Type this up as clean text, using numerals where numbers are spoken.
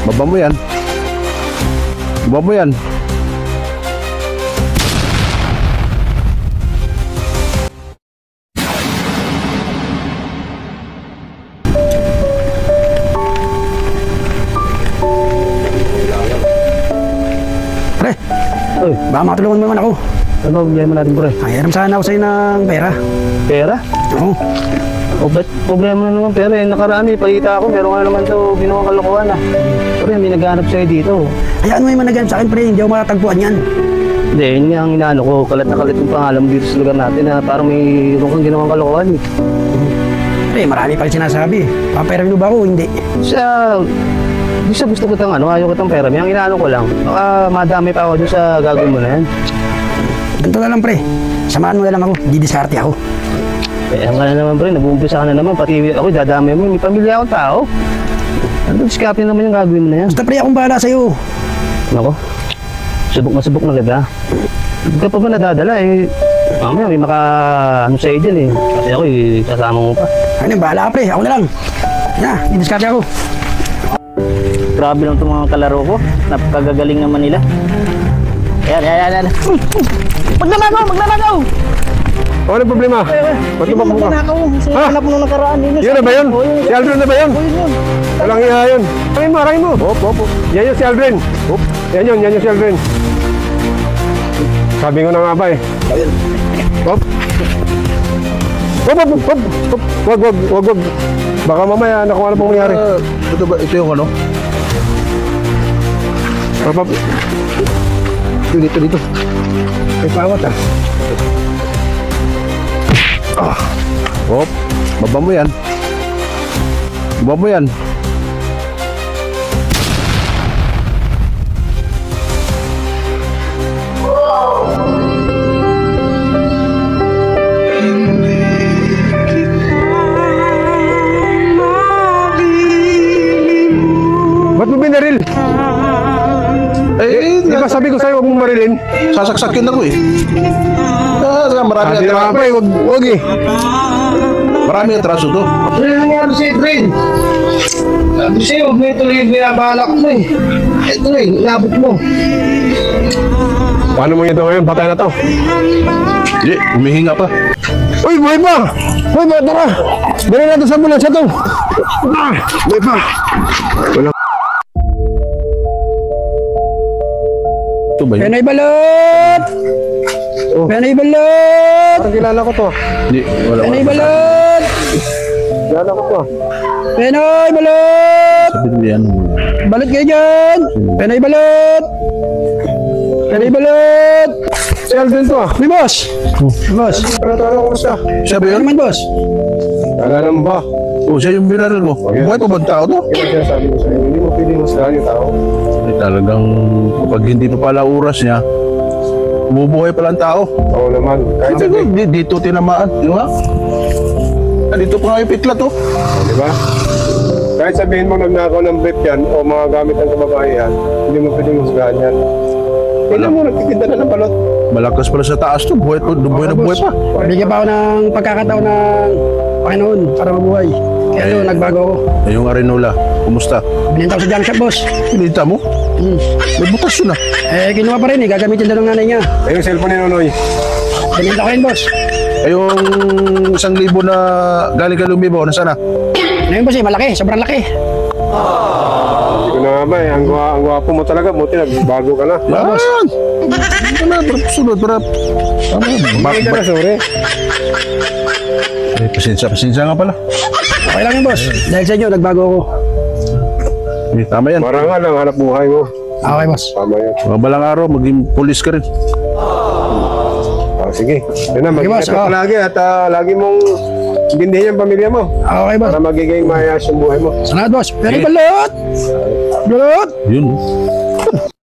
Baba mo yan. Baba mo yan. Pre, baka makatulungan mo naman ako. Ano problema natin, pre? Ay, hiram sana ako sa'yo ng pera. Pera? Oo. O ba't problema na naman pera? Nakaraan pakita ako, meron ka naman ito ginawang kalokohan ah. Pre, may naghanap sa'yo dito. Hayaan mo yung managan sa akin, pre. Hindi ako makatagpuan yan. Hindi, yun nga ang inaano ko. Kalat na kalat yung pangalan mo dito sa lugar natin na parang may kang ginawang kalokohan eh. Pre, marami pa rin sinasabi. Papayarin mo ba ako? Hindi. Di siya gusto kitang ayaw kitang pera. May ang inaano ko lang. Baka madami pa ako dun sa gagawin mo na yan. Ganito na lang, pre. Samahan mo na lang ako. Didiskarte ako. Ang na naman pre, nag-uumpisa ka na naman. Pati ako, dadami mo. May pamilya akong tao. Ano, diskarte naman yung gagawin mo na yan. Basta, pre, akong bahala sa'yo. Nako, subok na subok na kita. Hindi ka pa ba nadadala eh. Mamaya may ano sa'yo dyan eh. Kasi ako kasama mo pa. Ano, bahala ka, pre. Ako na lang. Yeah, didiskarte ako. Grabe lang itong mga kalaro ko. Napakagagaling naman nila. Ayan. Magnanakaw! Ano yung problema? Ba't tumakbo ka? Ha? Hanap mo nung nakaraan. Yun na ba yun? Si Aldrin na ba yun? Walang iya yun. Arayin mo. Hop. Yan yung si Aldrin. Hop. Yan yung si Aldrin. Sabi ko na nga ba eh. Hop. Wag. Baka mamaya ano kung ano pong mangyari. Ito ba? Ito yung ano? Hop. Dito. May pawat ah. Hop. Baba mo yan. Ba't mo binaril? Di ba sabi ko sa'yo huwag mong marilin? Sasaksakin ako eh. Marami Sabi na nga huwag eh. Marami atraso to. Ano nangyari si Edwin? Sabi sa'yo, huwag mo ituloy yung binabalak mo eh. Ito eh, inabot mo. Paano mo ito ngayon? Patay na to. Hindi, humihinga pa. Uy, buhay pa! Tara! Dali natin sa ambulansya to! Buhay pa! Wala. Ito ba yun? Penay balot! Penay balot! Parang kilala ko to. Hindi, wala. Penay balot! Kilala ko to. Penay balot! Sabi ko yan. Balot kayo dyan! Penay balot! Si Aldrin to ah. May boss! Boss! Ano, kumusta? Sabi Ano yun? naman, boss? Wala naman ba? Oh, siya yung binaril mo. Buhay pa ba ang tao to? Kaya siya sabi ko sa'yo, hindi mo pwedeng masalahan yung tao. Ay, talagang kapag hindi pa pala oras niya, bumubuhay pala ang tao. Oo naman. Kahit Sabi ko, sabi, dito tinamaan. Di ba? Dito pa nga yung pitlat to. di ba? Kahit sabihin mo nagnakaw ng brief yan o mga gamit ng kababaihan, hindi mo pwedeng masalahan yan. Tingnan mo, nagtitinda na ng balot. Malakas pala sa taas to. Buhay na buhay pa. Bigyan pa ako ng pagkakataon ng Panginoon para mabuhay. Kaya doon, nagbago ako. Ay, yung Arenola, kumusta? Binenta ko sa junk shop, boss. Pinita mo? May butas yun ah. Kinuha pa rin eh. Gagamitin daw ng nanay niya. Ay, yung cellphone ni Nonoy. Binenta ko yun, boss. Ay, yung 1,000 na galing ka lumibo, nasaan na? Ngayon, boss, malaki. Sobrang laki. Hindi ko na nga ba eh. Ang gwapo mo talaga. Buti nagbago ka na. Yan! Ano na, sunod, para... Bakit ka na, sorry? Eh, pasensya nga pala. Okay lang yun, boss. Dahil sa inyo, nagbago ako. Eh, tama yan. Marangal ang hanap buhay mo. Okay, boss. Tama yan. Mga balang araw, maging pulis ka rin. Sige. Yan na, mag-ingat boss, ka palagi at lagi mong gindihin yung pamilya mo Okay, boss. para magiging mayas yung buhay mo. Salamat, boss. Pero balot! Balot! Yun.